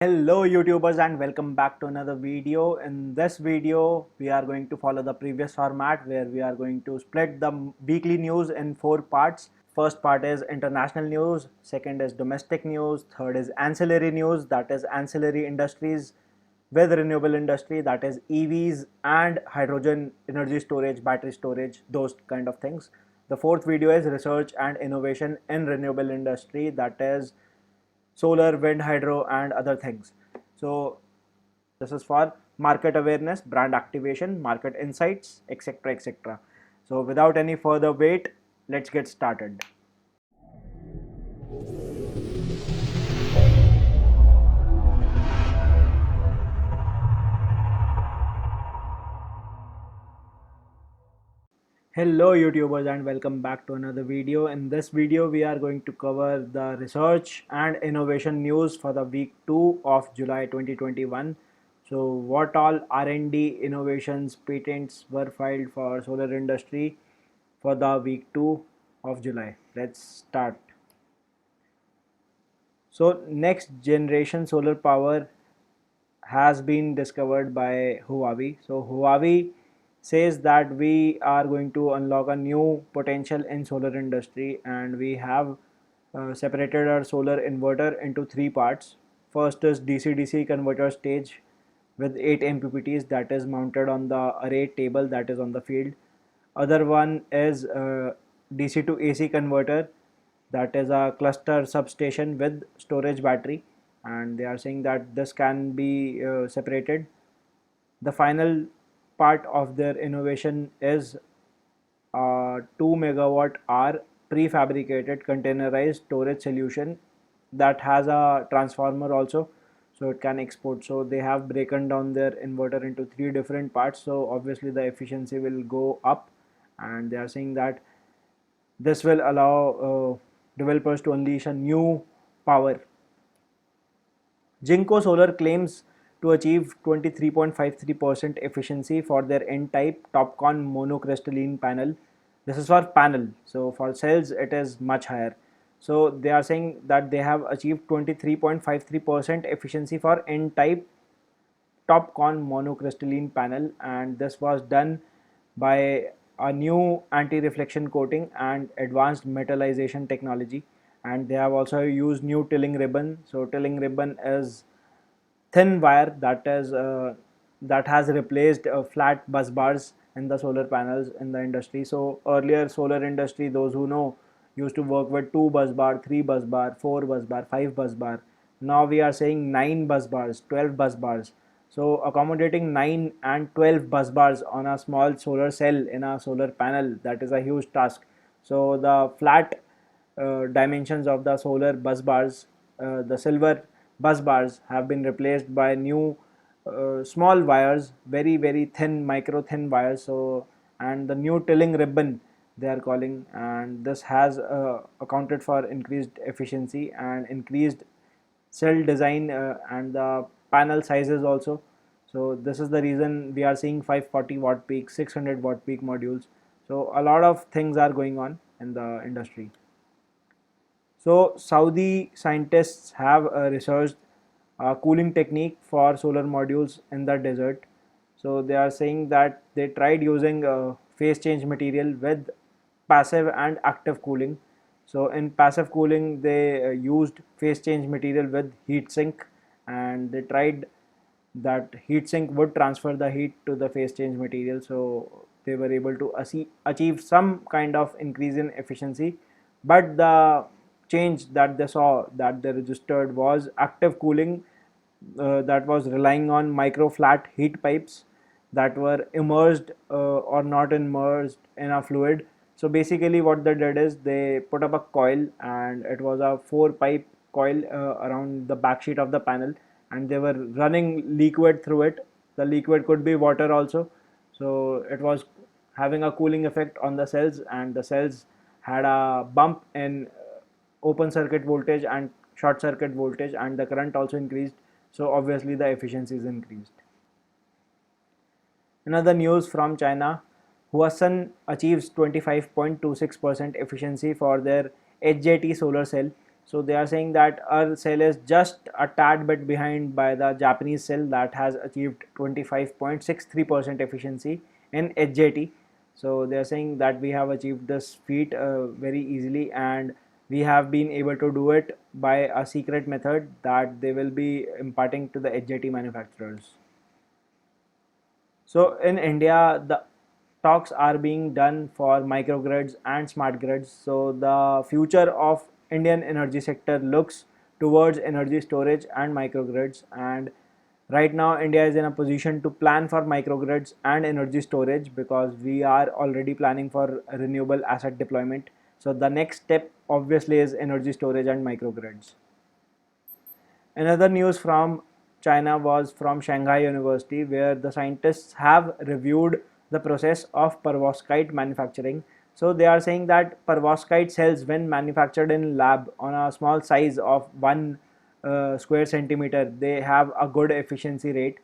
Hello YouTubers and welcome back to another video. In this video we are going to follow the previous format where we are going to split the weekly news in four parts. First part is international news, second is domestic news, third is ancillary news, that is ancillary industries with renewable industry, that is EVs and hydrogen energy storage, battery storage, those kind of things. The fourth video is research and innovation in renewable industry, that is solar, wind, hydro, and other things. So this is for market awareness, brand activation, market insights, etc. etc. So without any further wait, let's get started. Hello YouTubers and welcome back to another video. In this video we are going to cover the research and innovation news for the week 2 of July 2021. So what all R&D innovations patents were filed for solar industry for the week 2 of July. Let's start. So next generation solar power has been discovered by Huawei. So Huawei says that we are going to unlock a new potential in solar industry, and we have separated our solar inverter into three parts. First is DC-DC converter stage with 8 MPPTs that is mounted on the array table that is on the field. Other one is DC to AC converter, that is a cluster substation with storage battery, and they are saying that this can be separated. The final part of their innovation is a 2 megawatt hour prefabricated containerized storage solution that has a transformer also, so it can export. So they have broken down their inverter into three different parts, so obviously the efficiency will go up, and they are saying that this will allow developers to unleash a new power. Jinko Solar claims to achieve 23.53% efficiency for their N-type TOPCon monocrystalline panel. This is for panel, so for cells it is much higher. So they are saying that they have achieved 23.53% efficiency for N-type TOPCon monocrystalline panel, and this was done by a new anti-reflection coating and advanced metallization technology. And they have also used new tilling ribbon. So tilling ribbon is thin wire that has replaced flat bus bars in the solar panels in the industry. So earlier solar industry, those who know, used to work with 2 bus bar, 3 bus bar, 4 bus bar, 5 bus bar. Now we are saying 9 bus bars, 12 bus bars. So accommodating 9 and 12 bus bars on a small solar cell in a solar panel, that is a huge task. So the flat dimensions of the solar bus bars, the silver bus bars have been replaced by new small wires, very thin, micro thin wires. So, and the new tilling ribbon they are calling, and this has accounted for increased efficiency and increased cell design and the panel sizes also. So this is the reason we are seeing 540 watt peak, 600 watt peak modules. So a lot of things are going on in the industry. So Saudi scientists have researched a cooling technique for solar modules in the desert. So they are saying that they tried using phase change material with passive and active cooling. So in passive cooling they used phase change material with heat sink, and they tried that heat sink would transfer the heat to the phase change material. So they were able to achieve some kind of increase in efficiency, but the change that they saw, that they registered, was active cooling that was relying on micro flat heat pipes that were immersed or not immersed in a fluid. So basically what they did is they put up a coil, and it was a 4 pipe coil around the back sheet of the panel, and they were running liquid through it. The liquid could be water also. So it was having a cooling effect on the cells, and the cells had a bump in open circuit voltage and short circuit voltage, and the current also increased. So obviously the efficiency is increased. Another news from China, Huasun achieves 25.26% efficiency for their HJT solar cell. So they are saying that our cell is just a tad bit behind by the Japanese cell that has achieved 25.63% efficiency in HJT. So they are saying that we have achieved this feat very easily, and we have been able to do it by a secret method that they will be imparting to the HJT manufacturers. So in India, the talks are being done for microgrids and smart grids. So the future of Indian energy sector looks towards energy storage and microgrids. And right now, India is in a position to plan for microgrids and energy storage because we are already planning for renewable asset deployment. So the next step obviously is energy storage and microgrids. Another news from China was from Shanghai University, where the scientists have reviewed the process of perovskite manufacturing. So they are saying that perovskite cells, when manufactured in lab on a small size of 1 square centimeter, they have a good efficiency rate.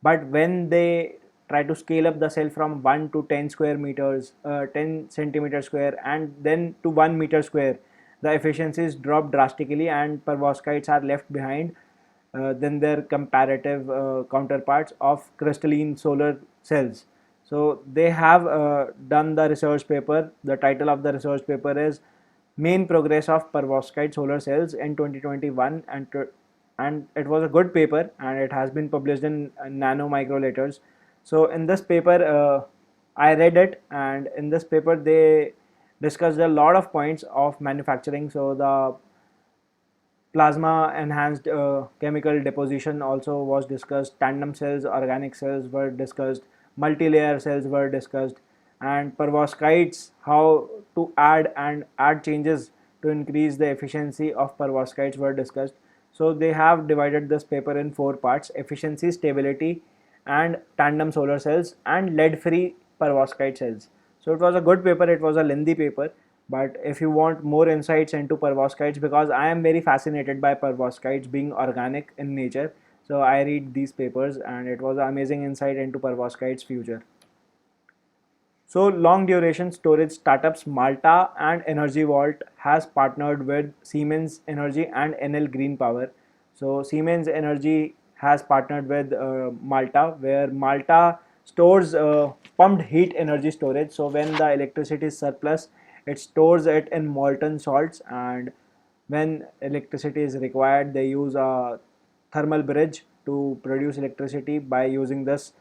But when they try to scale up the cell from 1 to 10 square meters, 10 centimeter square, and then to 1 meter square, the efficiencies drop drastically and perovskites are left behind than their comparative counterparts of crystalline solar cells. So they have done the research paper. The title of the research paper is Main Progress of Perovskite Solar Cells in 2021, and it was a good paper, and it has been published in Nano Micro Letters. So in this paper, I read it, and in this paper they discussed a lot of points of manufacturing. So the plasma enhanced chemical deposition also was discussed, tandem cells, organic cells were discussed, multi-layer cells were discussed, and perovskites, how to add changes to increase the efficiency of perovskites were discussed. So they have divided this paper in four parts: efficiency, stability, and tandem solar cells, and lead free perovskite cells. So it was a good paper, it was a lengthy paper, but if you want more insights into perovskites, because I am very fascinated by perovskites being organic in nature, so I read these papers and it was an amazing insight into perovskites future. So long duration storage startups Malta and Energy Vault has partnered with Siemens Energy and Enel Green Power. So Siemens Energy has partnered with Malta, where Malta stores pumped heat energy storage. So when the electricity is surplus, it stores it in molten salts, and when electricity is required, they use a thermal bridge to produce electricity by using this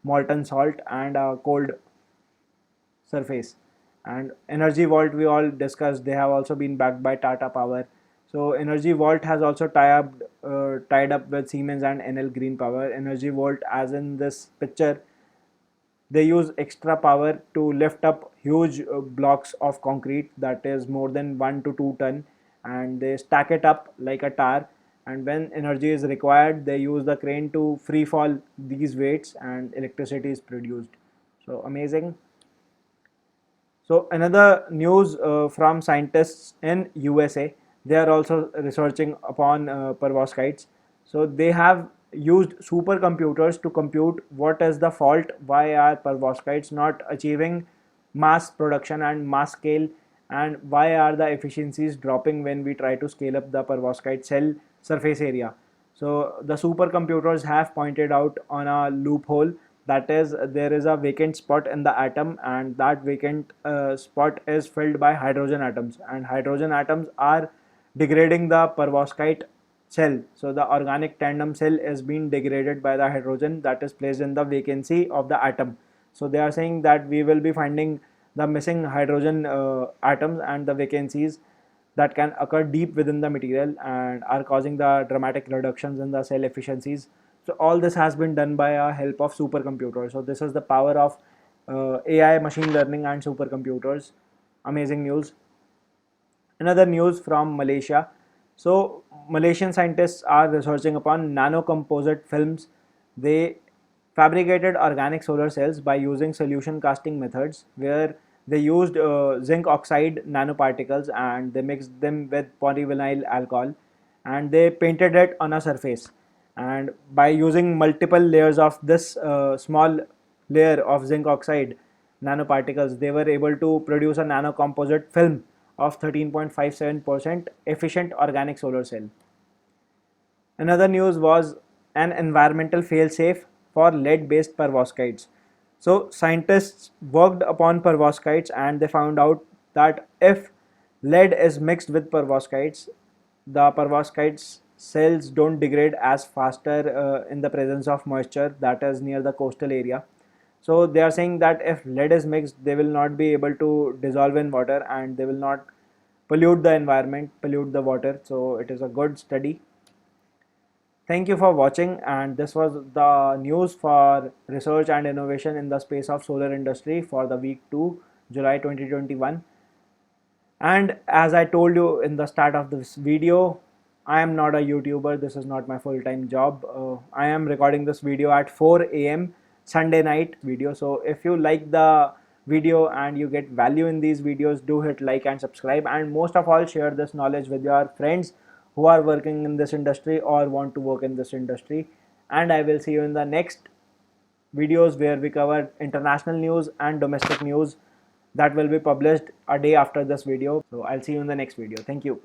molten salt and a cold surface. And Energy Vault, we all discussed, they have also been backed by Tata Power. So Energy Vault has also tied up with Siemens and Enel Green Power. Energy Vault, as in this picture, they use extra power to lift up huge blocks of concrete that is more than 1 to 2 ton, and they stack it up like a tower, and when energy is required they use the crane to free fall these weights and electricity is produced. So amazing. So another news from scientists in USA, they are also researching upon perovskites. So they have used supercomputers to compute what is the fault, why are perovskites not achieving mass production and mass scale, and why are the efficiencies dropping when we try to scale up the perovskite cell surface area. So the supercomputers have pointed out on a loophole, that is, there is a vacant spot in the atom, and that vacant spot is filled by hydrogen atoms, and hydrogen atoms are degrading the perovskite cell. So the organic tandem cell is being degraded by the hydrogen that is placed in the vacancy of the atom. So they are saying that we will be finding the missing hydrogen atoms and the vacancies that can occur deep within the material and are causing the dramatic reductions in the cell efficiencies. So all this has been done by a help of supercomputers. So this is the power of AI, machine learning, and supercomputers. Amazing news. Another news from Malaysia. So Malaysian scientists are researching upon nanocomposite films. They fabricated organic solar cells by using solution casting methods, where they used zinc oxide nanoparticles and they mixed them with polyvinyl alcohol, and they painted it on a surface, and by using multiple layers of this small layer of zinc oxide nanoparticles, they were able to produce a nanocomposite film of 13.57% efficient organic solar cell. Another news was an environmental failsafe for lead-based perovskites. So scientists worked upon perovskites and they found out that if lead is mixed with perovskites, the perovskites cells don't degrade as faster in the presence of moisture that is near the coastal area. So they are saying that if lead is mixed, they will not be able to dissolve in water and they will not pollute the environment, pollute the water. So it is a good study. Thank you for watching, and this was the news for research and innovation in the space of solar industry for the week 2, July 2021. And as I told you in the start of this video, I am not a YouTuber. This is not my full-time job. I am recording this video at 4 a.m. Sunday night video. So if you like the video and you get value in these videos, do hit like and subscribe, and most of all share this knowledge with your friends who are working in this industry or want to work in this industry. And I will see you in the next videos where we cover international news and domestic news that will be published a day after this video. So I'll see you in the next video. Thank you.